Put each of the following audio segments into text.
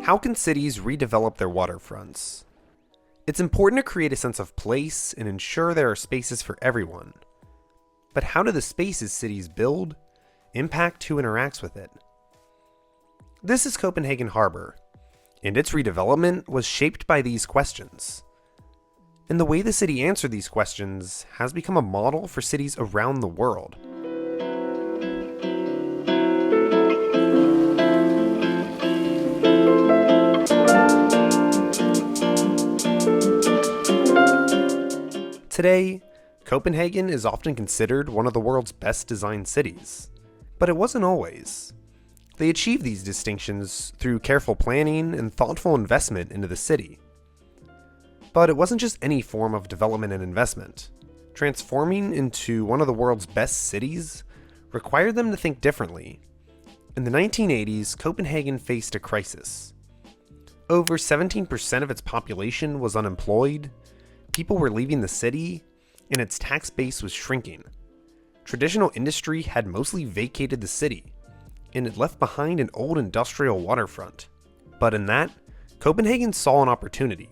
How can cities redevelop their waterfronts? It's important to create a sense of place and ensure there are spaces for everyone. But how do the spaces cities build impact who interacts with it? This is Copenhagen Harbor, and its redevelopment was shaped by these questions. And the way the city answered these questions has become a model for cities around the world. Today, Copenhagen is often considered one of the world's best designed cities. But it wasn't always. They achieved these distinctions through careful planning and thoughtful investment into the city. But it wasn't just any form of development and investment. Transforming into one of the world's best cities required them to think differently. In the 1980s, Copenhagen faced a crisis. Over 17% of its population was unemployed, people were leaving the city, and its tax base was shrinking. Traditional industry had mostly vacated the city, and it left behind an old industrial waterfront. But in that, Copenhagen saw an opportunity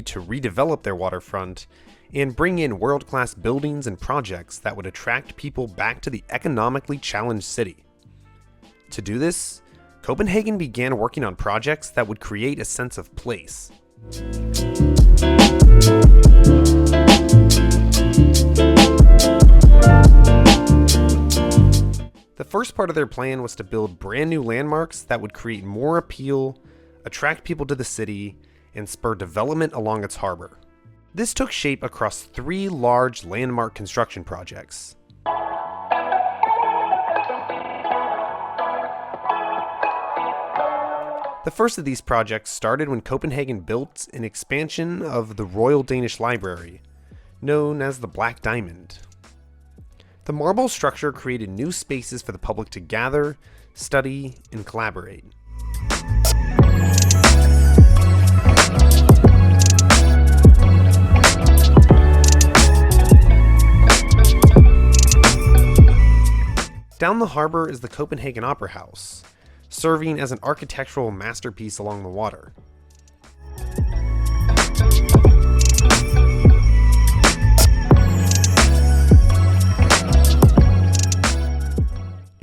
to redevelop their waterfront and bring in world-class buildings and projects that would attract people back to the economically challenged city. To do this, Copenhagen began working on projects that would create a sense of place. The first part of their plan was to build brand new landmarks that would create more appeal, attract people to the city, and spur development along its harbor. This took shape across 3 large landmark construction projects. The first of these projects started when Copenhagen built an expansion of the Royal Danish Library, known as the Black Diamond. The marble structure created new spaces for the public to gather, study, and collaborate. Down the harbor is the Copenhagen Opera House, serving as an architectural masterpiece along the water.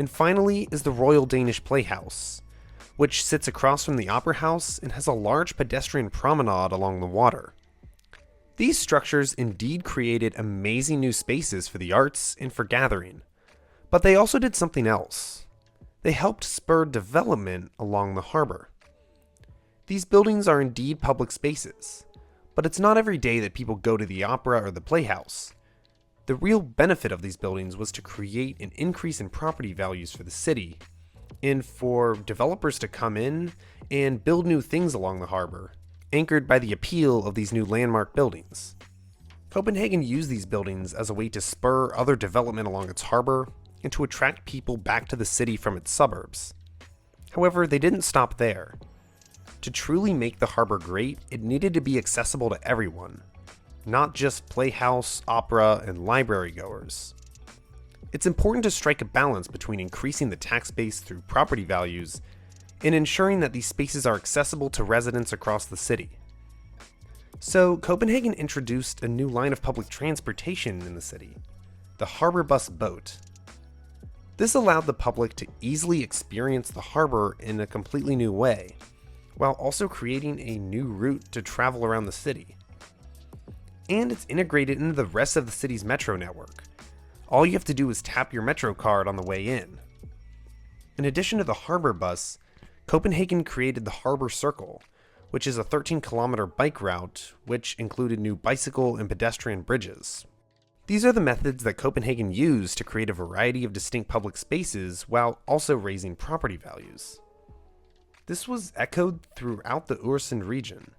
And finally is the Royal Danish Playhouse, which sits across from the Opera House and has a large pedestrian promenade along the water. These structures indeed created amazing new spaces for the arts and for gathering, but they also did something else. They helped spur development along the harbor. These buildings are indeed public spaces, but it's not every day that people go to the opera or the playhouse. The real benefit of these buildings was to create an increase in property values for the city, and for developers to come in and build new things along the harbor, anchored by the appeal of these new landmark buildings. Copenhagen used these buildings as a way to spur other development along its harbor and to attract people back to the city from its suburbs. However, they didn't stop there. To truly make the harbor great, it needed to be accessible to everyone, not just playhouse, opera, and library goers. It's important to strike a balance between increasing the tax base through property values and ensuring that these spaces are accessible to residents across the city. So, Copenhagen introduced a new line of public transportation in the city, the harbor bus boat. This allowed the public to easily experience the harbor in a completely new way, while also creating a new route to travel around the city. And it's integrated into the rest of the city's metro network. All you have to do is tap your metro card on the way in. In addition to the harbor bus, Copenhagen created the Harbor Circle, which is a 13-kilometer bike route which included new bicycle and pedestrian bridges. These are the methods that Copenhagen used to create a variety of distinct public spaces while also raising property values. This was echoed throughout the Øresund region,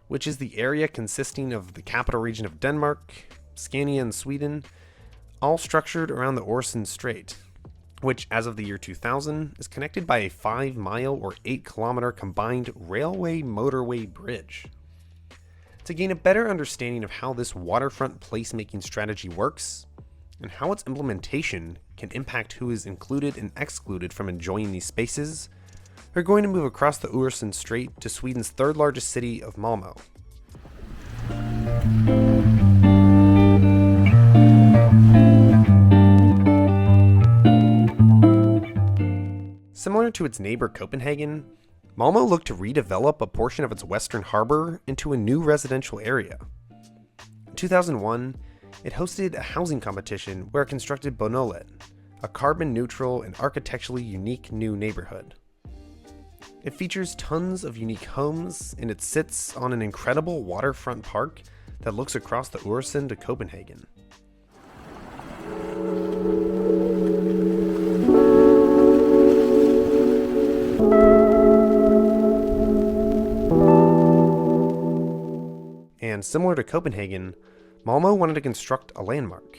which is the area consisting of the capital region of Denmark, Scania and Sweden, all structured around the Øresund Strait. which as of the year 2000 is connected by a 5-mile or 8-kilometer combined railway-motorway bridge. To gain a better understanding of how this waterfront placemaking strategy works, and how its implementation can impact who is included and excluded from enjoying these spaces, we're going to move across the Öresund Strait to Sweden's third largest city of Malmo. Similar to its neighbor Copenhagen, Malmo looked to redevelop a portion of its western harbor into a new residential area. In 2001, it hosted a housing competition where it constructed Bonet, a carbon-neutral and architecturally unique new neighborhood. It features tons of unique homes, and it sits on an incredible waterfront park that looks across the Öresund to Copenhagen. And similar to Copenhagen, Malmo wanted to construct a landmark.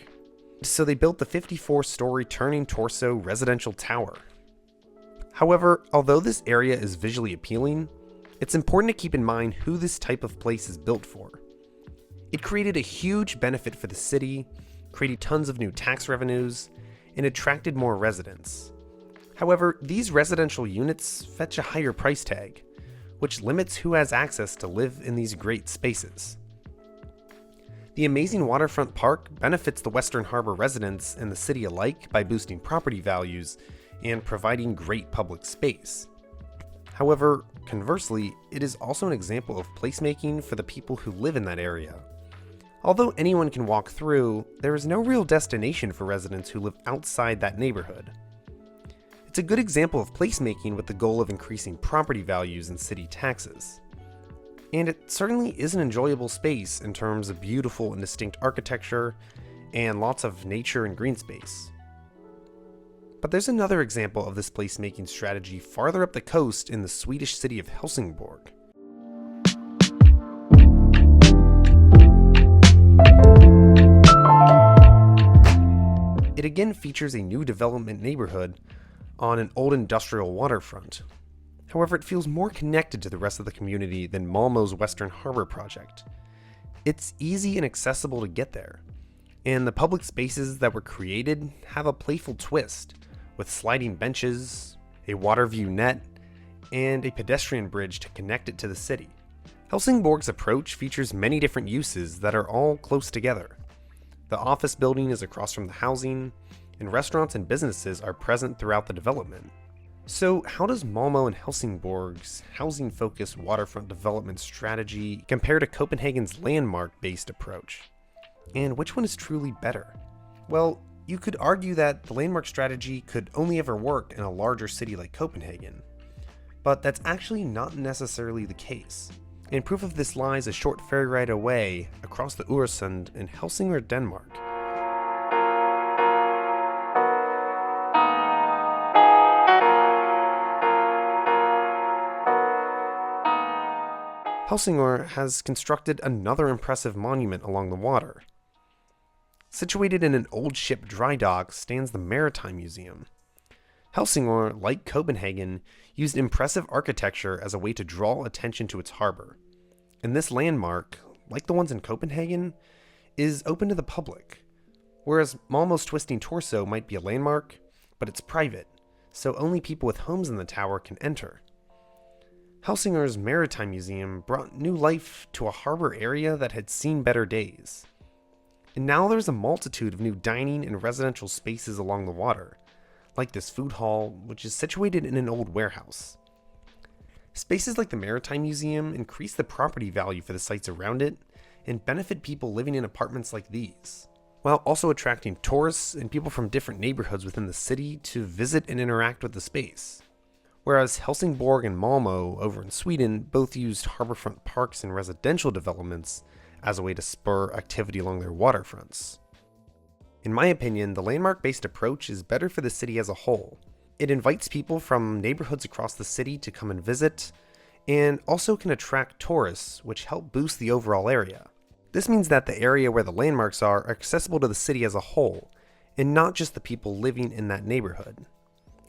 So they built the 54-story turning torso residential tower. However, although this area is visually appealing, it's important to keep in mind who this type of place is built for. It created a huge benefit for the city, created tons of new tax revenues, and attracted more residents. However, these residential units fetch a higher price tag, which limits who has access to live in these great spaces. The amazing waterfront park benefits the Western Harbor residents and the city alike by boosting property values and providing great public space. However, conversely, it is also an example of placemaking for the people who live in that area. Although anyone can walk through, there is no real destination for residents who live outside that neighborhood. It's a good example of placemaking with the goal of increasing property values and city taxes. And it certainly is an enjoyable space in terms of beautiful and distinct architecture and lots of nature and green space. But there's another example of this placemaking strategy farther up the coast in the Swedish city of Helsingborg. It again features a new development neighborhood on an old industrial waterfront. However, it feels more connected to the rest of the community than Malmo's Western Harbor project. It's easy and accessible to get there, and the public spaces that were created have a playful twist, with sliding benches, a water view net, and a pedestrian bridge to connect it to the city. Helsingborg's approach features many different uses that are all close together. The office building is across from the housing, and restaurants and businesses are present throughout the development. So how does Malmo and Helsingborg's housing-focused waterfront development strategy compare to Copenhagen's landmark-based approach? And which one is truly better? Well, you could argue that the landmark strategy could only ever work in a larger city like Copenhagen, but that's actually not necessarily the case. And proof of this lies a short ferry ride away across the Öresund in Helsingr, Denmark. Helsingr has constructed another impressive monument along the water. Situated in an old ship dry dock stands the Maritime Museum. Helsingr, like Copenhagen, used impressive architecture as a way to draw attention to its harbor. And this landmark, like the ones in Copenhagen, is open to the public. Whereas Malmo's twisting torso might be a landmark, but it's private, so only people with homes in the tower can enter. Helsingr's Maritime Museum brought new life to a harbor area that had seen better days. And now there's a multitude of new dining and residential spaces along the water, like this food hall, which is situated in an old warehouse. Spaces like the Maritime Museum increase the property value for the sites around it and benefit people living in apartments like these, while also attracting tourists and people from different neighborhoods within the city to visit and interact with the space. Whereas Helsingborg and Malmo over in Sweden both used harborfront parks and residential developments as a way to spur activity along their waterfronts. In my opinion, the landmark-based approach is better for the city as a whole. It invites people from neighborhoods across the city to come and visit, and also can attract tourists, which help boost the overall area. This means that the area where the landmarks are accessible to the city as a whole, and not just the people living in that neighborhood.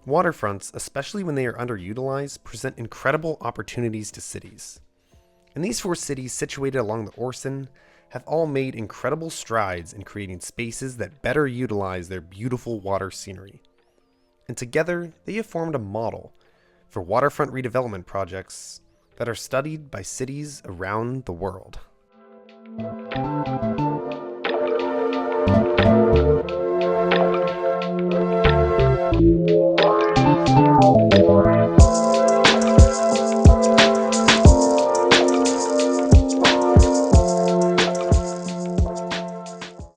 Waterfronts, especially when they are underutilized, present incredible opportunities to cities. And these 4 cities situated along the Orson have all made incredible strides in creating spaces that better utilize their beautiful water scenery. And together, they have formed a model for waterfront redevelopment projects that are studied by cities around the world.